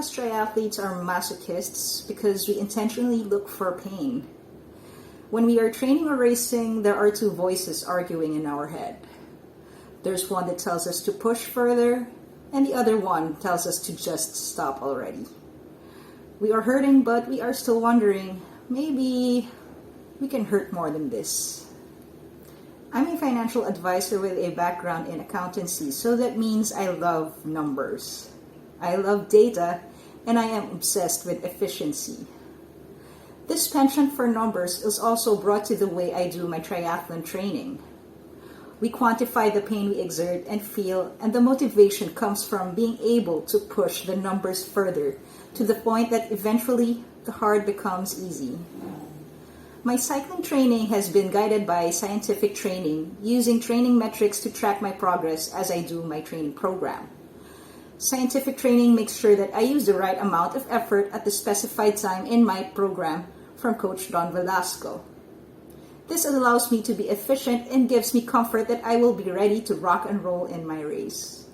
us triathletes are masochists because we intentionally look for pain. When we are training or racing, there are two voices arguing in our head. There's one that tells us to push further, and the other one tells us to just stop already. We are hurting, but we are still wondering, maybe we can hurt more than this. I'm a financial advisor with a background in accountancy, so that means I love numbers. I love data, and I am obsessed with efficiency. This penchant for numbers is also brought to the way I do my triathlon training. We quantify the pain we exert and feel, and the motivation comes from being able to push the numbers further to the point that eventually the hard becomes easy. My cycling training has been guided by scientific training, using training metrics to track my progress as I do my training program. Scientific training makes sure that I use the right amount of effort at the specified time in my program from Coach Don Velasco. This allows me to be efficient and gives me comfort that I will be ready to rock and roll in my race.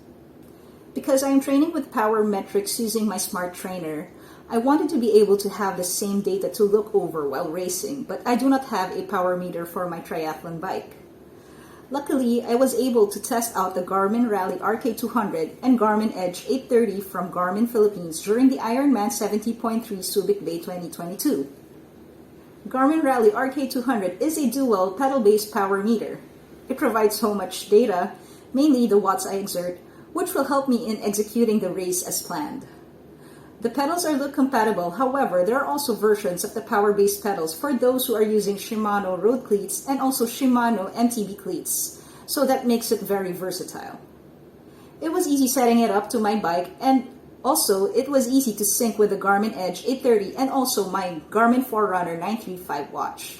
Because I am training with power metrics using my smart trainer, I wanted to be able to have the same data to look over while racing, but I do not have a power meter for my triathlon bike. Luckily, I was able to test out the Garmin Rally RK200 and Garmin Edge 830 from Garmin Philippines during the Ironman 70.3 Subic Bay 2022. Garmin Rally RK200 is a dual pedal-based power meter. It provides so much data, mainly the watts I exert, which will help me in executing the race as planned. The pedals are look compatible, however, there are also versions of the power-based pedals for those who are using Shimano road cleats and also Shimano MTB cleats, so that makes it very versatile. It was easy setting it up to my bike, and also it was easy to sync with the Garmin Edge 830 and also my Garmin Forerunner 935 watch.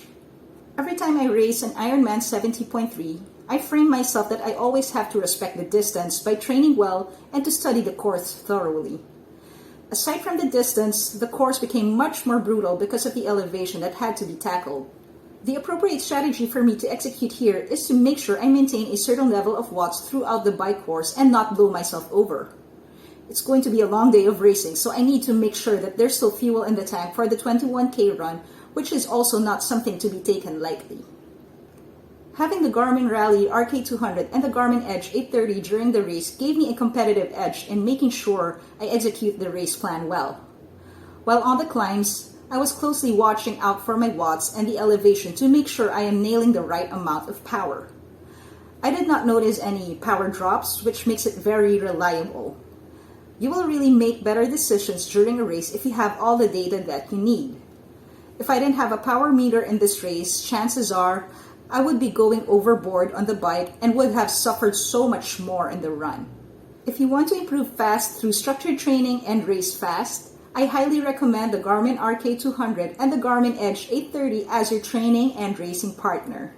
Every time I race an Ironman 70.3, I frame myself that I always have to respect the distance by training well and to study the course thoroughly. Aside from the distance, the course became much more brutal because of the elevation that had to be tackled. The appropriate strategy for me to execute here is to make sure I maintain a certain level of watts throughout the bike course and not blow myself over. It's going to be a long day of racing, so I need to make sure that there's still fuel in the tank for the 21K run, which is also not something to be taken lightly. Having the Garmin Rally RK200 and the Garmin Edge 830 during the race gave me a competitive edge in making sure I execute the race plan well. While on the climbs, I was closely watching out for my watts and the elevation to make sure I am nailing the right amount of power. I did not notice any power drops, which makes it very reliable. You will really make better decisions during a race if you have all the data that you need. If I didn't have a power meter in this race, chances are I would be going overboard on the bike and would have suffered so much more in the run. If you want to improve fast through structured training and race fast, I highly recommend the Garmin RK200 and the Garmin Edge 830 as your training and racing partner.